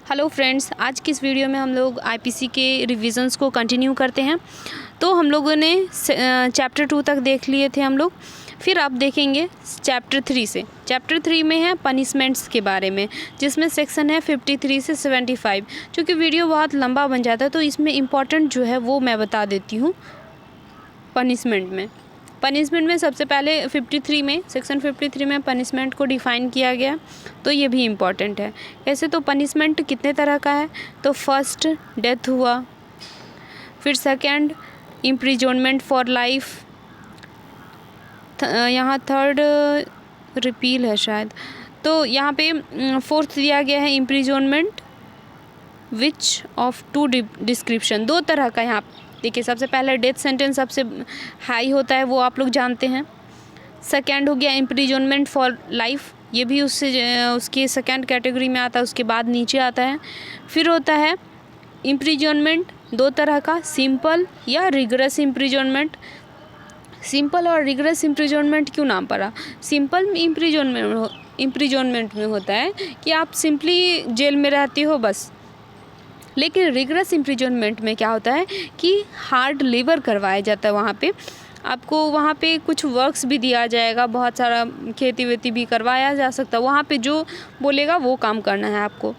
Hello friends, आज की इस वीडियो में हम लोग आईपीसी के रिविजन्स को कंटिन्यू करते हैं। तो हम लोगों ने चैप्टर 2 तक देख लिए थे हम लोग। फिर आप देखेंगे चैप्टर 3 से। चैप्टर 3 में है पनिशमेंट्स के बारे में, जिसमें सेक्शन है 53 से 75। चूँकि वीडियो बहुत लंबा बन जाता है तो इसमें इम्पॉर्टेंट जो है वो मैं बता देती हूँ। पनिशमेंट में सबसे पहले 53 में सेक्शन 53 में पनिशमेंट को डिफ़ाइन किया गया, तो ये भी इम्पॉर्टेंट है। ऐसे तो पनिशमेंट कितने तरह का है, तो फर्स्ट डेथ हुआ, फिर सेकंड इम्प्रिजनमेंट फॉर लाइफ, यहाँ थर्ड रिपील है शायद। तो यहाँ पे फोर्थ दिया गया है imprisonment which of two description, दो तरह का। यहाँ देखिए, सबसे पहले डेथ सेंटेंस सबसे हाई होता है, वो आप लोग जानते हैं। सेकंड हो गया इम्प्रिजनमेंट फॉर लाइफ, ये भी उसके सेकंड कैटेगरी में आता है, उसके बाद नीचे आता है। फिर होता है इम्प्रिजनमेंट दो तरह का, सिंपल या रिगरस इम्प्रिजनमेंट। सिंपल और रिगरस इम्प्रिजनमेंट क्यों नाम पड़ा? सिंपल इम्प्रिजनमेंट में होता है कि आप सिंपली जेल में रहती हो बस, लेकिन रिगरस इम्प्रिजनमेंट में क्या होता है कि हार्ड लेबर करवाया जाता है। वहाँ पे आपको वहाँ पे कुछ वर्क्स भी दिया जाएगा, बहुत सारा खेती वेती भी करवाया जा सकता है। वहाँ पे जो बोलेगा वो काम करना है आपको,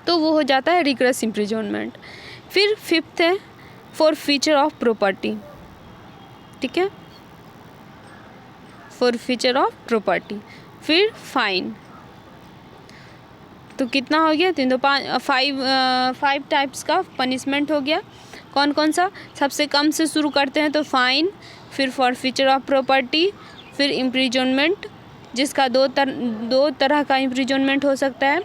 तो वो हो जाता है रिगरस इम्प्रिजनमेंट। फिर फिफ्थ है फॉर फीचर ऑफ प्रॉपर्टी, ठीक है, फॉर फीचर ऑफ प्रॉपर्टी। फिर फाइन। तो कितना हो गया? 3 2 5 5 टाइप्स का पनिशमेंट हो गया। कौन कौन सा? सबसे कम से शुरू करते हैं तो फाइन, फिर फॉर फीचर ऑफ प्रॉपर्टी, फिर इम्प्रिजनमेंट, जिसका दो तरह का इम्प्रिजनमेंट हो सकता है,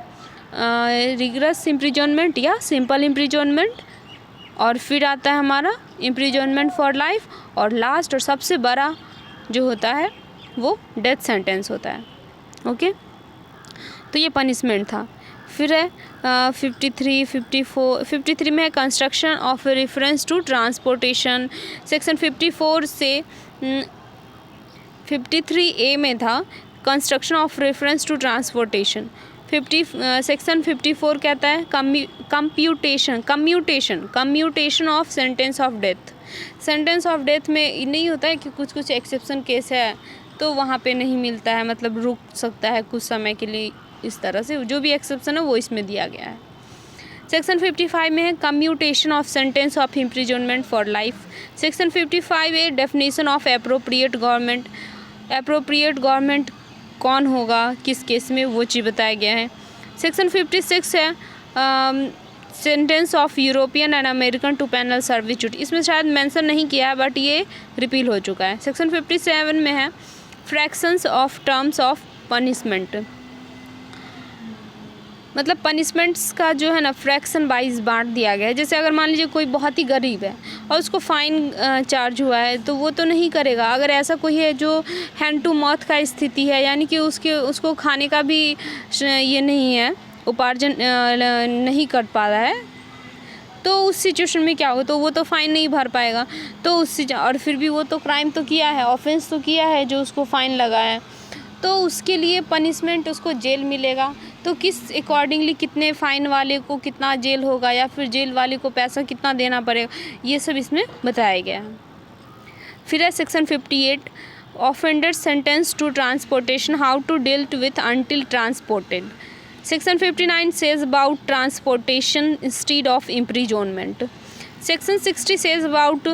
रिगरस इम्प्रिजनमेंट या सिंपल इम्प्रिजनमेंट। और फिर आता है हमारा इम्प्रिजनमेंट फॉर लाइफ, और लास्ट और सबसे बड़ा जो होता है वो डेथ सेंटेंस होता है। ओके, तो ये पनिशमेंट था। फिर है 53 में है construction of reference to transportation. Section 54 से 53A में था construction of reference to transportation. Section 54 कहता है commutation of sentence of death. Sentence of death में नहीं होता है कि कुछ एक्सेप्शन केस है तो वहाँ पे नहीं मिलता है, मतलब रुक सकता है कुछ समय के लिए। इस तरह से जो भी एक्सेप्शन है वो इसमें दिया गया है। सेक्शन 55 में है commutation of sentence of imprisonment for life. Section 55A definition of appropriate government. Appropriate government कौन होगा किस केस में, वो चीज़ बताया गया है। सेक्शन 56 है sentence of European and American to penal servitude. इसमें शायद मेंशन नहीं किया है बट ये रिपील हो चुका है। सेक्शन 57 में है fractions of terms of punishment, मतलब पनिशमेंट्स का जो है ना फ्रैक्शन वाइज बांट दिया गया है। जैसे अगर मान लीजिए कोई बहुत ही गरीब है और उसको फ़ाइन चार्ज हुआ है तो वो तो नहीं करेगा। अगर ऐसा कोई है जो हैंड टू माउथ का स्थिति है, यानी कि उसको खाने का भी ये नहीं है, उपार्जन नहीं कर पा रहा है, तो उस सिचुएशन में क्या हो, तो वो तो फ़ाइन नहीं भर पाएगा। तो और फिर भी वो तो क्राइम तो किया है, ऑफेंस तो किया है जो उसको फ़ाइन लगा है, तो उसके लिए पनिशमेंट उसको जेल मिलेगा। तो किस अकॉर्डिंगली कितने फ़ाइन वाले को कितना जेल होगा, या फिर जेल वाले को पैसा कितना देना पड़ेगा, ये सब इसमें बताया गया है। फिर है section 58 offender sentence to transportation, how to deal with until transported. Section 59 says about transportation instead of imprisonment. Section 60 says about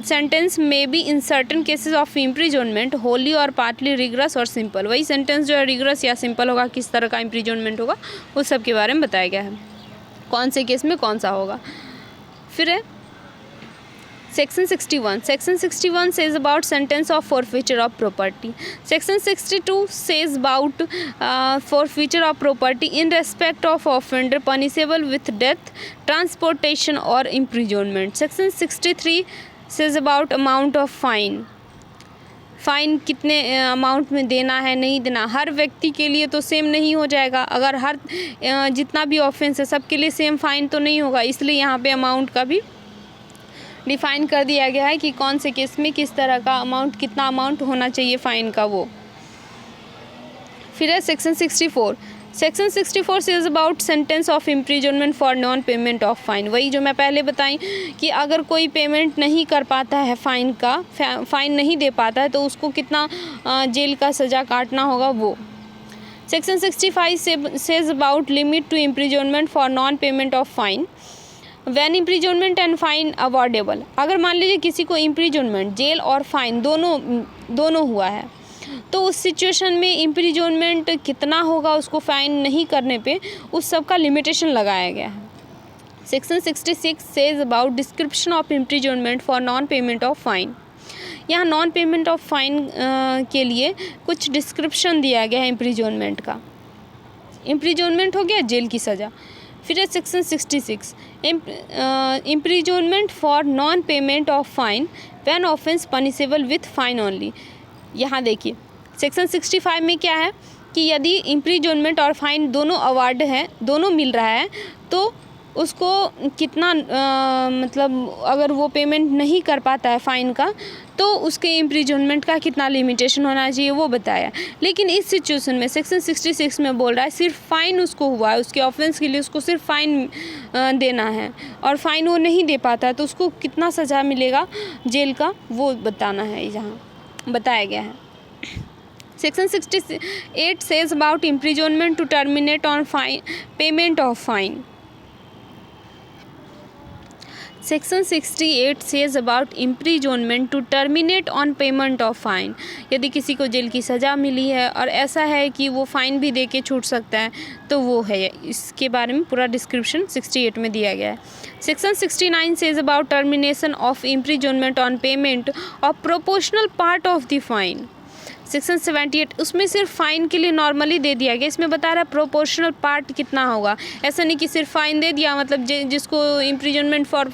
sentence may be in certain cases of imprisonment wholly or partly rigorous or simple। वही sentence जो है rigorous या simple होगा, किस तरह का imprisonment होगा, उस सब के बारे में बताया गया है, कौन से केस में कौन सा होगा। फिर है Section 61 says about sentence of forfeiture of property. Section 62 says about forfeiture of property in respect of offender punishable with death, transportation or imprisonment. Section 63 says about amount of fine. Fine कितने amount में देना है, नहीं देना, हर व्यक्ति के लिए तो सेम नहीं हो जाएगा। अगर हर जितना भी ऑफेंस है सबके लिए सेम फ़ाइन तो नहीं होगा, इसलिए यहाँ पे अमाउंट का भी डिफ़ाइन कर दिया गया है कि कौन से केस में किस तरह का अमाउंट, कितना अमाउंट होना चाहिए फ़ाइन का वो। फिर है section 64 section 64 says about sentence of imprisonment for non payment of fine. वही जो मैं पहले बताई कि अगर कोई पेमेंट नहीं कर पाता है फाइन का, फाइन नहीं दे पाता है, तो उसको कितना जेल का सज़ा काटना होगा वो। Section 65 says about limit to imprisonment for non payment of fine when imprisonment and fine awardable. अगर मान लीजिए किसी को इम्प्रिजनमेंट, जेल और फाइन दोनों हुआ है, तो उस सिचुएशन में इम्प्रिजनमेंट कितना होगा उसको फाइन नहीं करने पे, उस सब का लिमिटेशन लगाया गया है। Section 66 says about description of imprisonment for non payment of fine. यहाँ नॉन पेमेंट ऑफ फाइन के लिए कुछ डिस्क्रिप्शन दिया गया है इम्प्रिजनमेंट का। इम्प्रिजनमेंट हो गया जेल की सज़ा। फिर है section 66 imprisonment for non payment of fine when offence punishable with fine only. यहाँ देखिए सेक्शन 65 में क्या है कि यदि इम्प्रिजनमेंट और फाइन दोनों अवार्ड है, दोनों मिल रहा है, तो उसको कितना मतलब अगर वो पेमेंट नहीं कर पाता है फ़ाइन का, तो उसके इम्प्रिजनमेंट का कितना लिमिटेशन होना चाहिए वो बताया। लेकिन इस सिचुएशन में सेक्शन 66 में बोल रहा है सिर्फ फ़ाइन उसको हुआ है, उसके ऑफेंस के लिए उसको सिर्फ फ़ाइन देना है, और फ़ाइन वो नहीं दे पाता है तो उसको कितना सज़ा मिलेगा जेल का वो बताना है, यहाँ बताया गया है। Section 68 says about imprisonment to terminate on fine payment of fine. Section 68 says about imprisonment to terminate on payment of fine. यदि किसी को जेल की सज़ा मिली है और ऐसा है कि वो फ़ाइन भी दे के छूट सकता है, तो वो है, इसके बारे में पूरा डिस्क्रिप्शन 68 में दिया गया है। Section 69 says about termination of imprisonment on payment of proportional part of the fine. Section 78 उसमें सिर्फ फ़ाइन के लिए नॉर्मली दे दिया गया, इसमें बता रहा है प्रोपोर्शनल पार्ट कितना होगा। ऐसा नहीं कि सिर्फ फ़ाइन दे दिया, मतलब जिसको इम्प्रिजनमेंट फॉर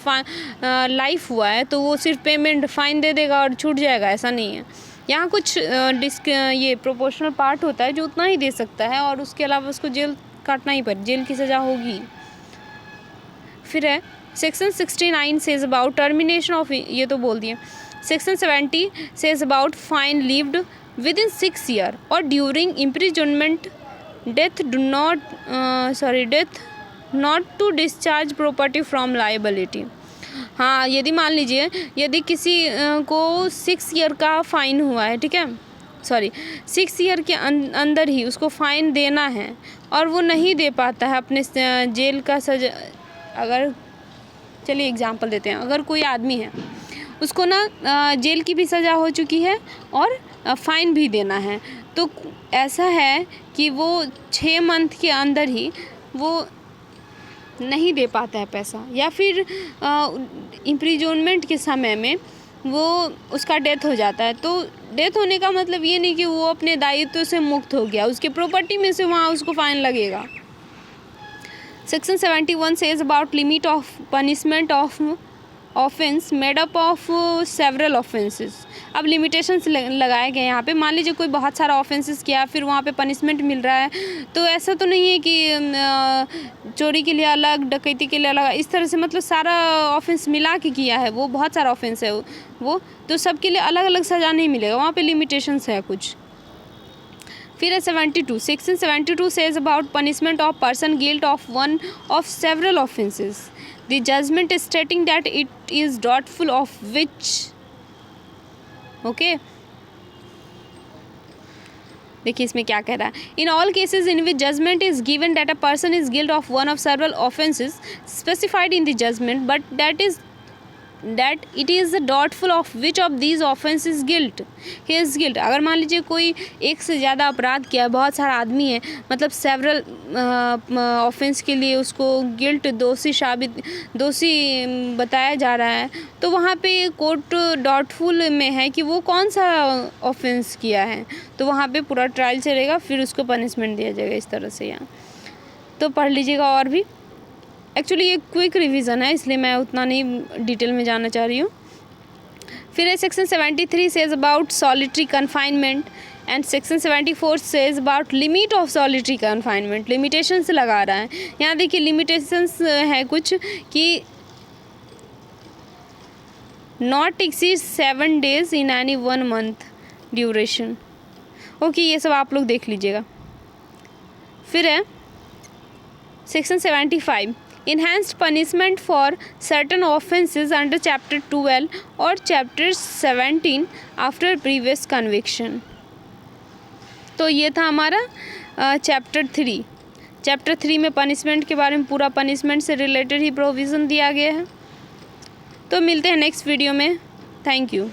लाइफ हुआ है तो वो सिर्फ पेमेंट फ़ाइन दे देगा और छूट जाएगा, ऐसा नहीं है। यहाँ कुछ ये प्रोपोर्शनल पार्ट होता है जो उतना ही दे सकता है, और उसके अलावा उसको जेल काटना ही पड़े, जेल की सज़ा होगी। फिर है section 69 says about termination of, ये तो बोल दिए। Section 70 says about fine lived within 6 years or during imprisonment, death not to discharge property from liability। हाँ, यदि मान लीजिए यदि किसी को 6 ईयर का फ़ाइन हुआ है, ठीक है, 6 ईयर के अंदर ही उसको फ़ाइन देना है और वो नहीं दे पाता है अपने जेल का सजा, अगर चलिए एग्जांपल देते हैं, अगर कोई आदमी है उसको ना जेल की भी सज़ा हो चुकी है और फ़ाइन भी देना है, तो ऐसा है कि वो 6 मंथ के अंदर ही वो नहीं दे पाता है पैसा, या फिर इम्प्रिजनमेंट के समय में वो उसका डेथ हो जाता है। तो डेथ होने का मतलब ये नहीं कि वो अपने दायित्व से मुक्त हो गया, उसके प्रॉपर्टी में से वहाँ उसको फ़ाइन लगेगा। Section 71 says about limit of punishment of offence made up of several offences. अब लिमिटेशंस लगाए गए यहाँ पे। मान लीजिए कोई बहुत सारा ऑफेंसेस किया, फिर वहाँ पे पनिशमेंट मिल रहा है, तो ऐसा तो नहीं है कि चोरी के लिए अलग, डकैती के लिए अलग, इस तरह से मतलब सारा ऑफेंस मिला के किया है, वो बहुत सारा ऑफेंस है वो, तो सबके लिए अलग अलग सज़ा नहीं मिलेगा, वहाँ पे लिमिटेशंस है कुछ। फिर है 72 section 72 says about punishment of person guilt of one of several offences, the judgment stating that it is doubtful of which. Okay, देखिए इसमें क्या कह रहा है। In all cases in which judgment is given that a person is guilt of one of several offences specified in the judgment, but that it is doubtful of which of these offence is guilt he is guilt. अगर मान लीजिए कोई एक से ज़्यादा अपराध किया है, बहुत सारा आदमी है, मतलब सेवरल ऑफेंस के लिए उसको गिल्ट दोषी बताया जा रहा है, तो वहाँ पे कोर्ट डाउटफुल में है कि वो कौन सा ऑफेंस किया है, तो वहाँ पे पूरा ट्रायल चलेगा, फिर उसको पनिशमेंट दिया जाएगा, इस तरह से। यहाँ तो पढ़ लीजिएगा। और भी एक्चुअली ये क्विक रिवीजन है, इसलिए मैं उतना नहीं डिटेल में जाना चाह रही हूँ। फिर है section 73 says about solitary confinement and section 74 says about limit of solitary confinement. Limitations लगा रहा है यहाँ, देखिए लिमिटेशंस है कुछ कि not exceed 7 days in any 1 month duration. Okay, ये सब आप लोग देख लीजिएगा। फिर है section 75 enhanced punishment for certain offences under chapter 12 और चैप्टर 17 आफ्टर प्रीवियस कन्विक्शन। तो ये था हमारा चैप्टर 3। चैप्टर 3 में पनिशमेंट के बारे में पूरा पनिशमेंट से रिलेटेड ही प्रोविज़न दिया गया है। तो मिलते हैं नेक्स्ट वीडियो में। Thank you.